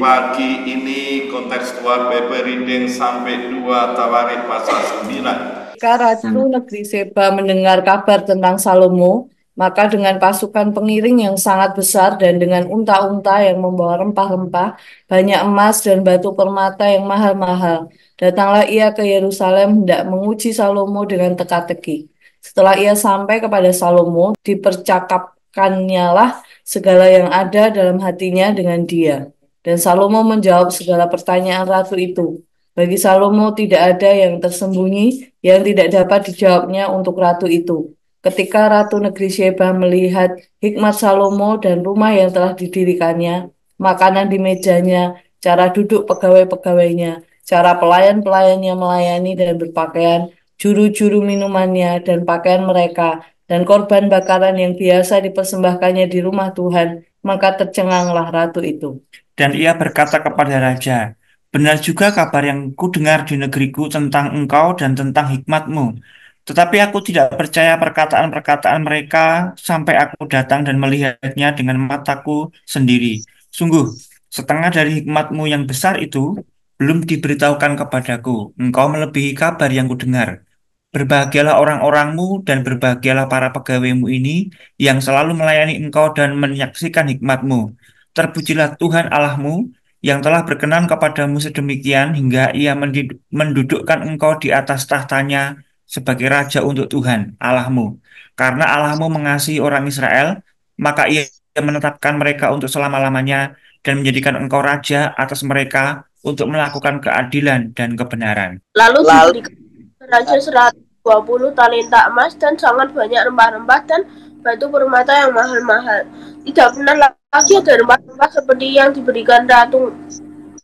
pagi ini kontekstual PP reading sampai 2 Tawarikh pasal 9. Ketika Ratu Negeri Seba mendengar kabar tentang Salomo, maka dengan pasukan pengiring yang sangat besar dan dengan unta-unta yang membawa rempah-rempah, banyak emas dan batu permata yang mahal-mahal, datanglah ia ke Yerusalem hendak menguji Salomo dengan teka-teki. Setelah ia sampai kepada Salomo, dipercakapkannya lah segala yang ada dalam hatinya dengan dia. Dan Salomo menjawab segala pertanyaan ratu itu. Bagi Salomo tidak ada yang tersembunyi yang tidak dapat dijawabnya untuk ratu itu. Ketika Ratu Negeri Sheba melihat hikmat Salomo dan rumah yang telah didirikannya, makanan di mejanya, cara duduk pegawai-pegawainya, cara pelayan-pelayannya melayani dan berpakaian, juru-juru minumannya dan pakaian mereka, dan korban bakaran yang biasa dipersembahkannya di rumah Tuhan, maka tercenganglah ratu itu. Dan ia berkata kepada raja, "Benar juga kabar yang kudengar di negeriku tentang engkau dan tentang hikmatmu. Tetapi aku tidak percaya perkataan-perkataan mereka sampai aku datang dan melihatnya dengan mataku sendiri. Sungguh, setengah dari hikmatmu yang besar itu belum diberitahukan kepadaku. Engkau melebihi kabar yang kudengar. Berbahagialah orang-orangmu dan berbahagialah para pegawaimu ini yang selalu melayani engkau dan menyaksikan hikmatmu. Terpujilah Tuhan Allahmu yang telah berkenan kepadamu sedemikian hingga ia mendudukkan engkau di atas tahtanya sebagai raja untuk Tuhan Allahmu. Karena Allahmu mengasihi orang Israel, maka ia menetapkan mereka untuk selama-lamanya dan menjadikan engkau raja atas mereka untuk melakukan keadilan dan kebenaran." Lalu diberikan raja 120 talenta emas dan sangat banyak rempah-rempah dan batu permata yang mahal-mahal. Tidak pernah lagi ada rempah-rempah seperti yang diberikan Ratu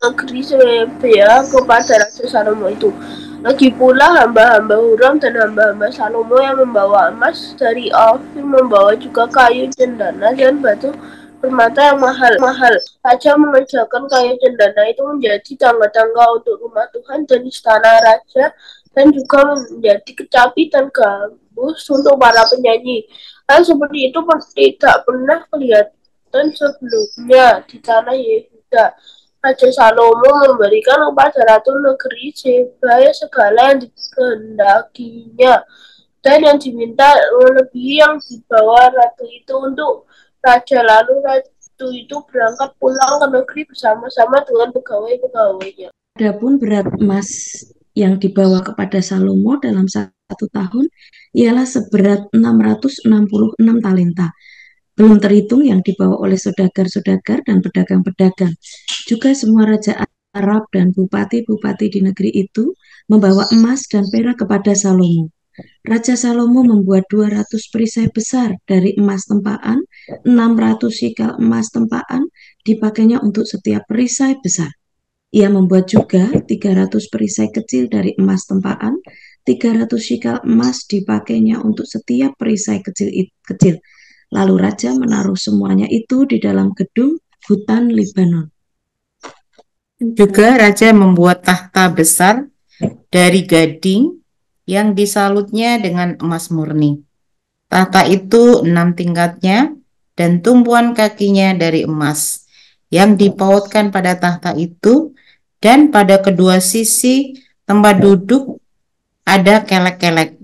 Negeri Sheba kepada Raja Salomo itu. Lagi pula hamba-hamba Huram dan hamba-hamba Salomo yang membawa emas dari Ofir membawa juga kayu cendana dan batu permata yang mahal-mahal. Raja mengerjakan kayu cendana itu menjadi tangga-tangga untuk rumah Tuhan dan istana raja, dan juga menjadi kecapi dan gambus untuk para penyanyi. Hal seperti itu tidak pernah kelihatan sebelumnya di tanah Yehuda. Raja Salomo memberikan kepada Ratu Negeri Sheba segala yang dikehendakinya dan yang diminta melebihi yang dibawa ratu itu untuk raja. Lalu ratu itu berangkat pulang ke negeri bersama-sama dengan pegawai-pegawainya. Adapun berat emas yang dibawa kepada Salomo dalam 1 tahun ialah seberat 666 talenta. Belum terhitung yang dibawa oleh saudagar-saudagar dan pedagang-pedagang. Juga semua raja Arab dan bupati-bupati di negeri itu membawa emas dan perak kepada Salomo. Raja Salomo membuat 200 perisai besar dari emas tempaan, 600 shikal emas tempaan dipakainya untuk setiap perisai besar. Ia membuat juga 300 perisai kecil dari emas tempaan, 300 shikal emas dipakainya untuk setiap perisai kecil. Lalu raja menaruh semuanya itu di dalam gedung hutan Libanon. Juga raja membuat tahta besar dari gading yang disalutnya dengan emas murni. Tahta itu 6 tingkatnya dan tumpuan kakinya dari emas yang dipautkan pada tahta itu, dan pada kedua sisi tempat duduk ada kelek-kelek.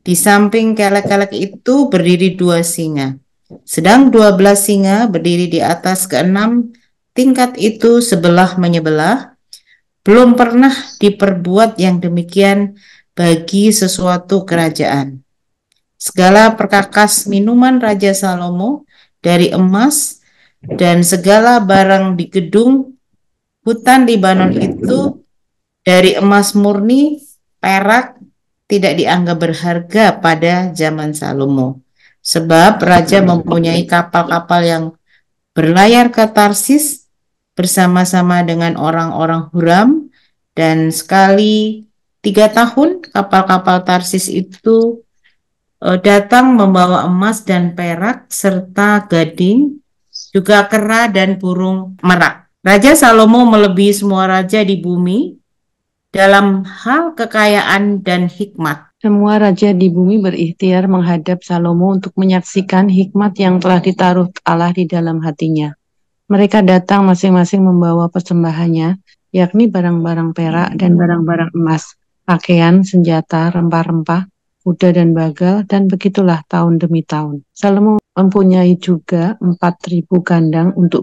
Di samping kelek-kelek itu berdiri 2 singa, sedang 12 singa berdiri di atas ke-6 tingkat itu sebelah menyebelah. Belum pernah diperbuat yang demikian bagi sesuatu kerajaan. Segala perkakas minuman Raja Salomo dari emas dan segala barang di gedung hutan Libanon itu dari emas murni, perak tidak dianggap berharga pada zaman Salomo. Sebab raja mempunyai kapal-kapal yang berlayar ke Tarsis bersama-sama dengan orang-orang Huram, dan sekali 3 tahun kapal-kapal Tarsis itu datang membawa emas dan perak serta gading, juga kera dan burung merak. Raja Salomo melebihi semua raja di bumi dalam hal kekayaan dan hikmat. Semua raja di bumi berikhtiar menghadap Salomo untuk menyaksikan hikmat yang telah ditaruh Allah di dalam hatinya. Mereka datang masing-masing membawa persembahannya, yakni barang-barang perak dan barang-barang emas, pakaian, senjata, rempah-rempah, kuda dan bagal, dan begitulah tahun demi tahun. Salomo mempunyai juga 4.000 kandang untuk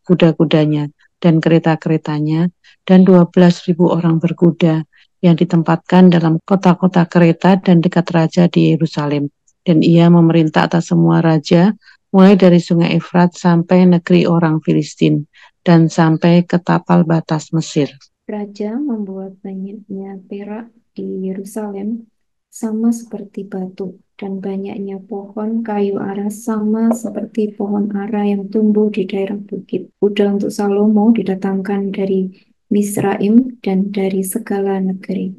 kuda-kudanya dan kereta-keretanya, dan 12.000 orang berkuda yang ditempatkan dalam kota-kota kereta dan dekat raja di Yerusalem. Dan ia memerintah atas semua raja, mulai dari sungai Efrat sampai negeri orang Filistin, dan sampai ke tapal batas Mesir. Raja membuat banyaknya perak di Yerusalem sama seperti batu, dan banyaknya pohon kayu ara sama seperti pohon ara yang tumbuh di daerah bukit. Kuda untuk Salomo didatangkan dari Misraim dan dari segala negeri.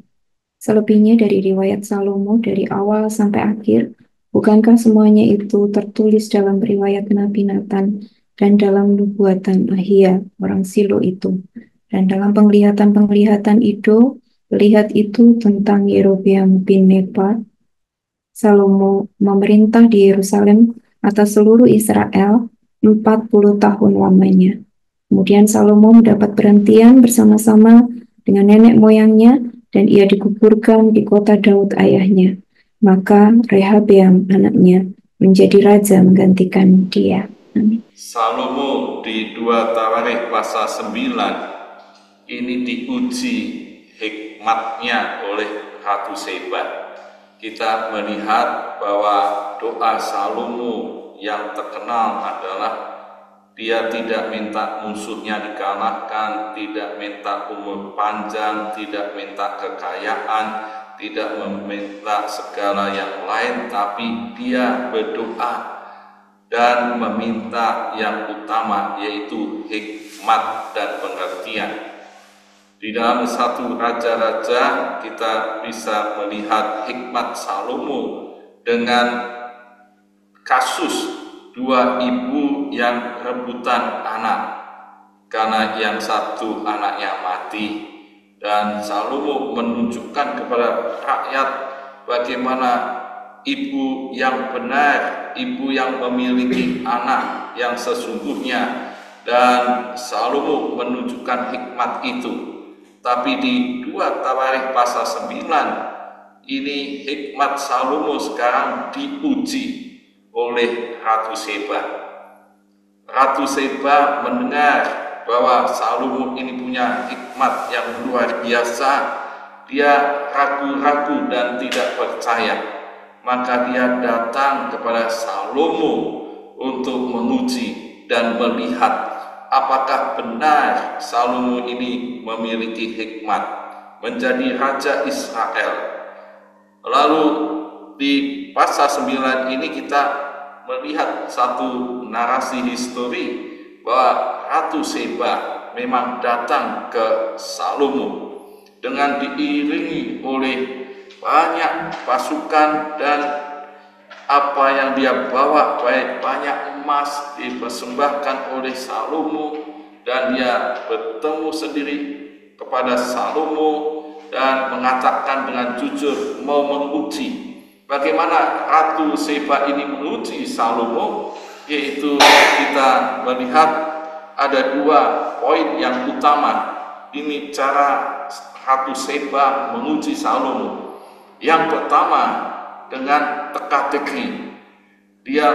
Selebihnya dari riwayat Salomo dari awal sampai akhir, bukankah semuanya itu tertulis dalam riwayat Nabi Nathan dan dalam nubuatan Ahia orang Silo itu, dan dalam penglihatan-penglihatan Ido, lihat itu tentang Yerobeam bin Nebat. Salomo memerintah di Yerusalem atas seluruh Israel 40 tahun lamanya. Kemudian Salomo mendapat berhentian bersama-sama dengan nenek moyangnya, dan ia dikuburkan di kota Daud ayahnya. Maka Rehabeam anaknya menjadi raja menggantikan dia. Amin. Salomo di 2 Tawarikh pasal 9 ini diuji hikmatnya oleh Ratu Seba. Kita melihat bahwa doa Salomo yang terkenal adalah dia tidak minta musuhnya dikalahkan, tidak minta umur panjang, tidak minta kekayaan, tidak meminta segala yang lain, tapi dia berdoa dan meminta yang utama, yaitu hikmat dan pengertian. Di dalam 1 Raja-Raja kita bisa melihat hikmat Salomo dengan kasus 2 ibu yang rebutan anak karena yang satu anaknya mati, dan Salomo menunjukkan kepada rakyat bagaimana ibu yang benar, ibu yang memiliki anak yang sesungguhnya, dan Salomo menunjukkan hikmat itu. Tapi di 2 Tawarikh pasal 9 ini hikmat Salomo sekarang diuji oleh Ratu Seba. Ratu Seba mendengar bahwa Salomo ini punya hikmat yang luar biasa. Dia ragu-ragu dan tidak percaya. Maka dia datang kepada Salomo untuk menguji dan melihat apakah benar Salomo ini memiliki hikmat menjadi raja Israel. Lalu di pasal 9 ini kita melihat satu narasi histori bahwa Ratu Seba memang datang ke Salomo dengan diiringi oleh banyak pasukan, dan apa yang dia bawa, baik banyak emas dipersembahkan oleh Salomo, dan dia bertemu sendiri kepada Salomo dan mengatakan dengan jujur mau menguji. Bagaimana Ratu Seba ini menguji Salomo, yaitu kita melihat ada 2 poin yang utama. Ini cara Ratu Seba menguji Salomo. Yang pertama dengan teka-teki. Dia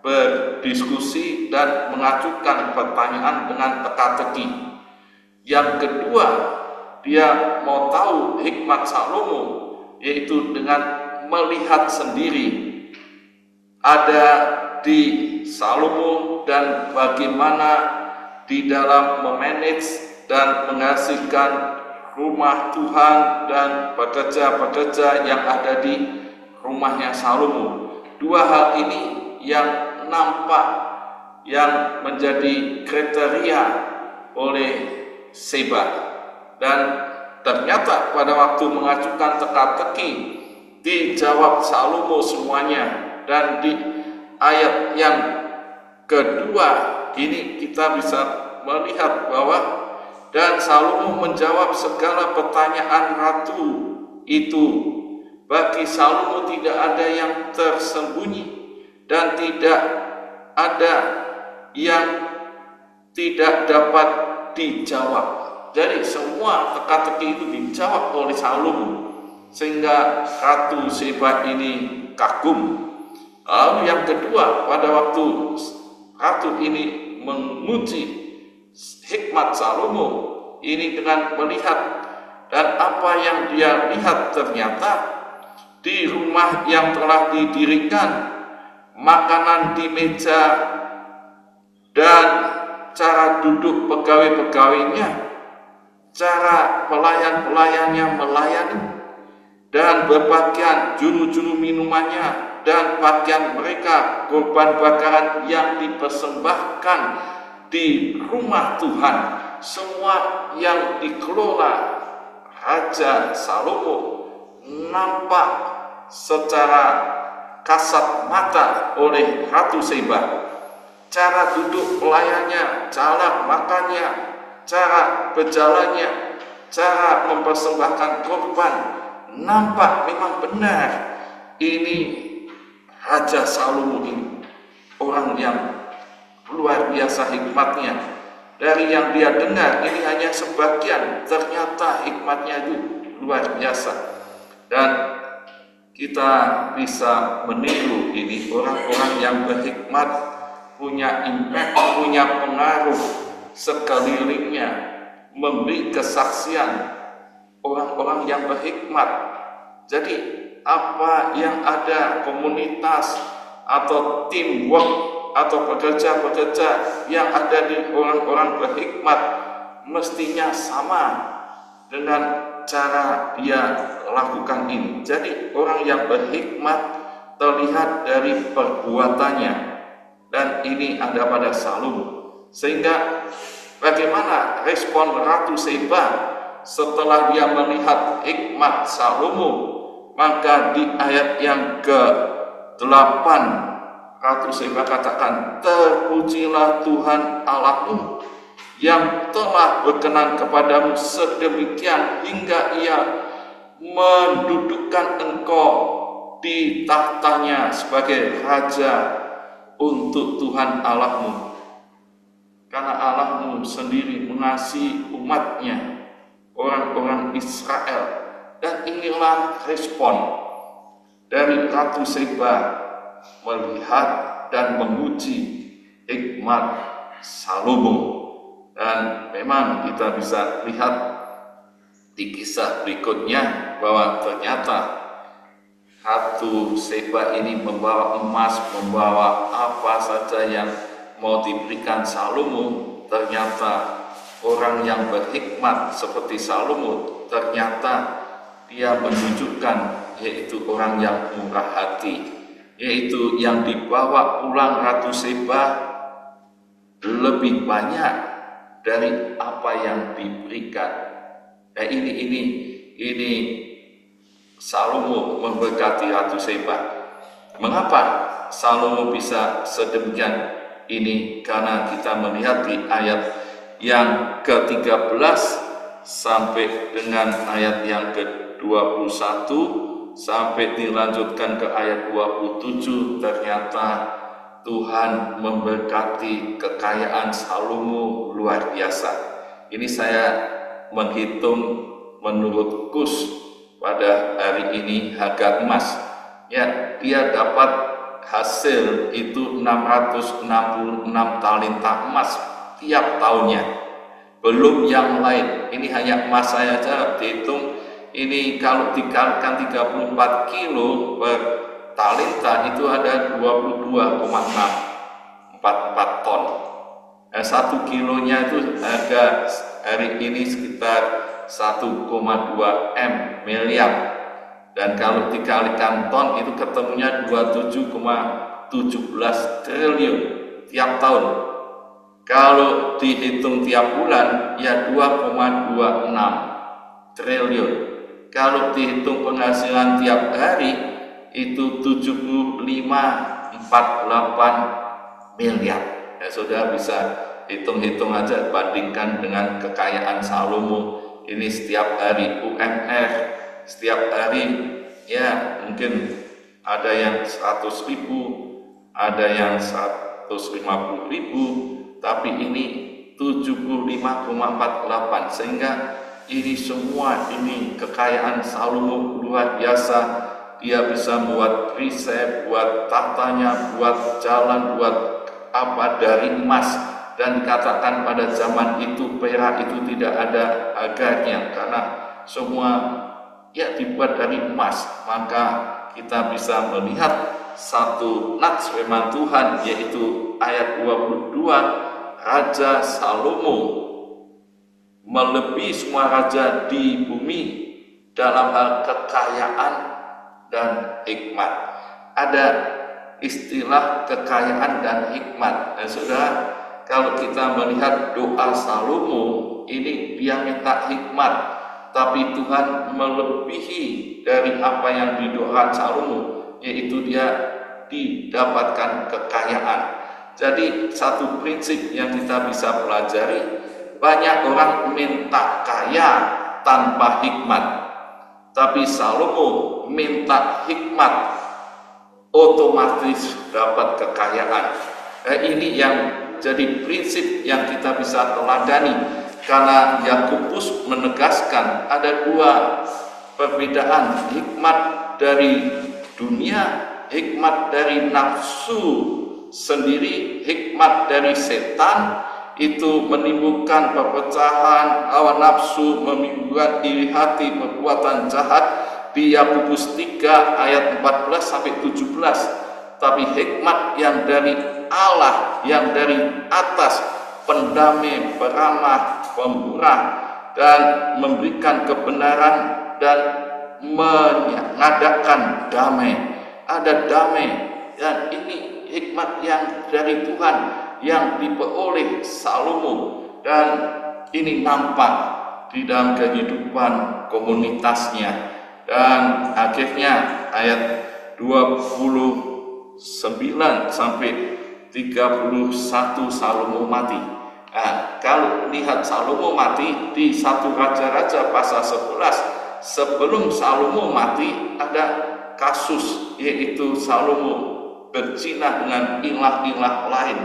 berdiskusi dan mengajukan pertanyaan dengan teka-teki. Yang kedua, dia mau tahu hikmat Salomo, yaitu dengan melihat sendiri ada di Salomo dan bagaimana di dalam memanage dan menghasilkan rumah Tuhan dan pekerja-pekerja yang ada di rumahnya Salomo. 2 hal ini yang nampak, yang menjadi kriteria oleh Seba. Dan ternyata pada waktu mengajukan teka-teki dijawab Salomo semuanya. Dan di ayat yang kedua ini kita bisa melihat bahwa dan Salomo menjawab segala pertanyaan ratu itu. Bagi Salomo tidak ada yang tersembunyi dan tidak ada yang tidak dapat dijawab. Jadi semua teka-teki itu dijawab oleh Salomo, sehingga Ratu Seba ini kagum. Lalu yang kedua, pada waktu ratu ini menguji hikmat Salomo ini dengan melihat, dan apa yang dia lihat ternyata di rumah yang telah didirikan, makanan di meja dan cara duduk pegawai-pegawainya, cara pelayan-pelayannya melayani, dan berpakaian juru-juru minumannya, dan pakaian mereka, korban bakaran yang dipersembahkan di rumah Tuhan, semua yang dikelola Raja Salomo nampak secara kasat mata oleh Ratu Seba. Cara duduk pelayannya, cara makannya, cara berjalannya, cara mempersembahkan korban, nampak memang benar ini Raja Salomo ini orang yang luar biasa hikmatnya. Dari yang dia dengar ini hanya sebagian, ternyata hikmatnya itu luar biasa. Dan kita bisa meniru ini orang-orang yang berhikmat, punya impact, punya pengaruh sekelilingnya, memberi kesaksian orang-orang yang berhikmat. Jadi apa yang ada komunitas atau teamwork atau pekerja-pekerja yang ada di orang-orang berhikmat mestinya sama dengan cara dia lakukan ini. Jadi orang yang berhikmat terlihat dari perbuatannya, dan ini ada pada Salomo. Sehingga bagaimana respon Ratu Seba setelah dia melihat hikmat Salomo? Maka di ayat yang ke-8 Ratu Seba katakan, terpujilah Tuhan Allahmu yang telah berkenan kepadamu sedemikian hingga ia mendudukkan engkau di tahtanya sebagai raja untuk Tuhan Allahmu. Karena Allahmu sendiri mengasihi umatnya, orang-orang Israel. Dan inilah respon dari Ratu Seba melihat dan menguji hikmat Salomo. Dan memang kita bisa lihat di kisah berikutnya bahwa ternyata Ratu Seba ini membawa emas, membawa apa saja yang mau diberikan Salomo. Ternyata orang yang berhikmat seperti Salomo, ternyata dia menunjukkan yaitu orang yang murah hati, yaitu yang dibawa pulang Ratu Seba lebih banyak dari apa yang diberikan. Ini Salomo memberkati Ratu Seba. Mengapa Salomo bisa sedemikian ini? Karena kita melihat di ayat yang ke-13 sampai dengan ayat yang ke-21 sampai dilanjutkan ke ayat 27, ternyata Tuhan memberkati kekayaan Salomo luar biasa. Ini saya menghitung menurut KUS pada hari ini harga emas. Ya, dia dapat hasil itu 666 talenta emas tiap tahunnya. Belum yang lain. Ini hanya emas saya saja dihitung. Ini kalau dikalikan 34 kilo per talenta itu ada 22,644 ton. 1 kilonya itu harga hari ini sekitar 1,2 miliar. Dan kalau dikalikan ton itu ketemunya 27,17 triliun tiap tahun. Kalau dihitung tiap bulan ya 2,26 triliun. Kalau dihitung penghasilan tiap hari itu 75,48 miliar. Ya sudah bisa hitung-hitung aja, bandingkan dengan kekayaan Salomo. Ini setiap hari UMR, setiap hari ya mungkin ada yang 100.000, ada yang 150.000, tapi ini 75,48, sehingga ini semua ini kekayaan Salomo luar biasa. Dia bisa buat perisai, buat tahtanya, buat jalan, buat apa dari emas. Dan dikatakan pada zaman itu perak itu tidak ada harganya karena semua ya dibuat dari emas. Maka kita bisa melihat satu nats firman Tuhan, yaitu ayat 22, Raja Salomo melebihi semua raja di bumi dalam hal kekayaan dan hikmat. Ada istilah kekayaan dan hikmat. Nah, saudara, kalau kita melihat doa Salomo ini, dia minta hikmat, tapi Tuhan melebihi dari apa yang didoakan Salomo, yaitu dia didapatkan kekayaan. Jadi satu prinsip yang kita bisa pelajari, banyak orang minta kaya tanpa hikmat, tapi Salomo minta hikmat, otomatis dapat kekayaan. Ini yang jadi prinsip yang kita bisa teladani, karena Yakobus menegaskan ada dua perbedaan, hikmat dari dunia, hikmat dari nafsu sendiri. Hikmat dari setan itu menimbulkan perpecahan, hawa nafsu, menimbulkan iri hati, perbuatan jahat di Yakobus 3 ayat 14 sampai 17. Tapi hikmat yang dari Allah, yang dari atas, pendamai, peramah, pemurah, dan memberikan kebenaran dan mengadakan damai. Ada damai, dan ini hikmat yang dari Tuhan yang diperoleh Salomo, dan ini nampak di dalam kehidupan komunitasnya. Dan akhirnya ayat 29 sampai 31 Salomo mati. Nah, kalau lihat Salomo mati di 1 Raja-Raja pasal 11, sebelum Salomo mati ada kasus, yaitu Salomo berzina dengan ilah-ilah lain,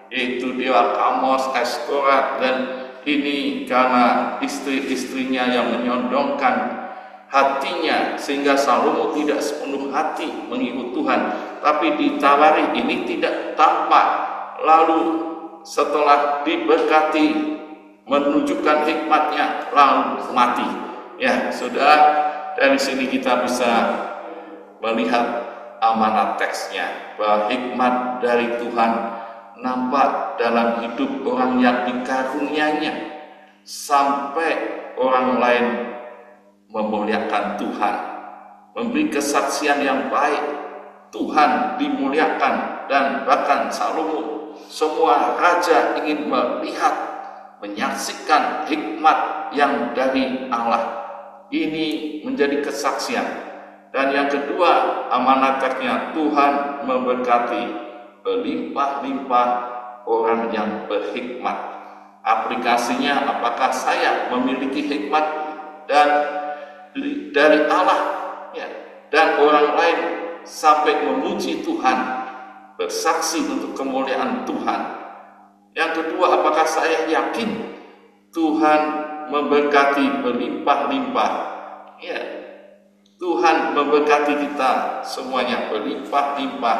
yaitu dewa Kamos, Astorat, dan ini karena istri-istrinya yang menyondongkan hatinya, sehingga Salomo tidak sepenuh hati mengikut Tuhan, tapi ditawari ini tidak tampak. Lalu setelah diberkati, menunjukkan hikmatnya, lalu mati. Ya, sudah dari sini kita bisa melihat amanat teksnya, bahwa hikmat dari Tuhan nampak dalam hidup orang yang dikaruniainya, sampai orang lain memuliakan Tuhan, memberi kesaksian yang baik, Tuhan dimuliakan. Dan bahkan Salomo, semua raja ingin melihat, menyaksikan hikmat yang dari Allah. Ini menjadi kesaksian. Dan yang kedua, amanatnya Tuhan memberkati berlimpah-limpah orang yang berhikmat. Aplikasinya, apakah saya memiliki hikmat dan dari Allah, ya, dan orang lain sampai memuji Tuhan, bersaksi untuk kemuliaan Tuhan. Yang kedua, apakah saya yakin Tuhan memberkati berlimpah-limpah? Ya, Tuhan memberkati kita semuanya berlimpah-limpah.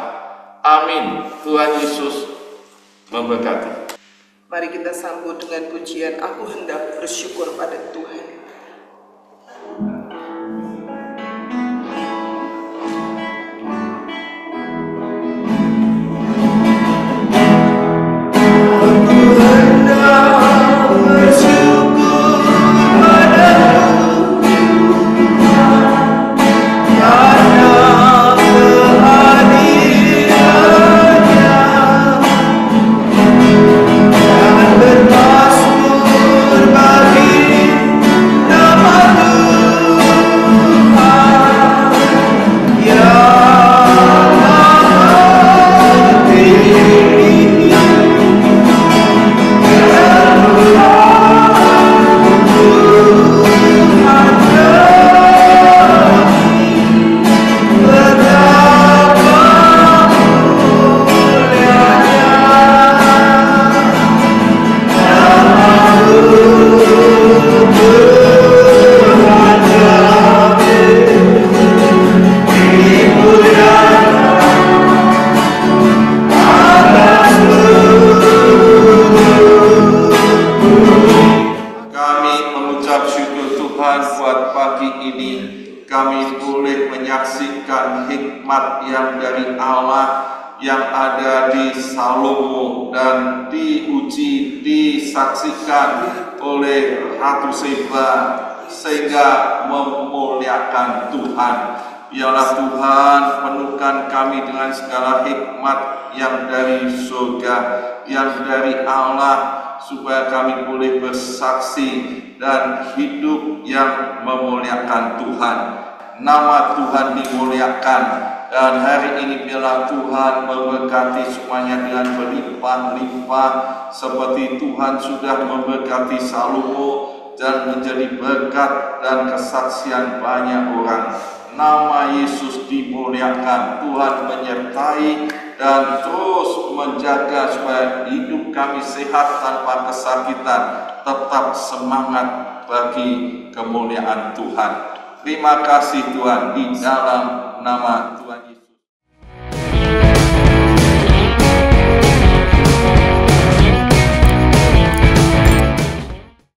Amin. Tuhan Yesus memberkati. Mari kita sambut dengan pujian Aku Hendak Bersyukur pada Tuhan. Bermasmur bagi kami boleh menyaksikan hikmat yang dari Allah yang ada di Salomo dan diuji, disaksikan oleh Ratu Seba sehingga memuliakan Tuhan. Biarlah Tuhan penuhkan kami dengan segala hikmat yang dari surga, yang dari Allah, supaya kami boleh bersaksi dan hidup yang memuliakan Tuhan. Nama Tuhan dimuliakan, dan hari ini biarlah Tuhan memberkati semuanya dengan berlimpah-limpah seperti Tuhan sudah memberkati Salomo dan menjadi berkat dan kesaksian banyak orang. Nama Yesus dimuliakan, Tuhan menyertai dan terus menjaga supaya hidup kami sehat tanpa kesakitan, tetap semangat bagi kemuliaan Tuhan. Terima kasih Tuhan, di dalam nama Tuhan Yesus.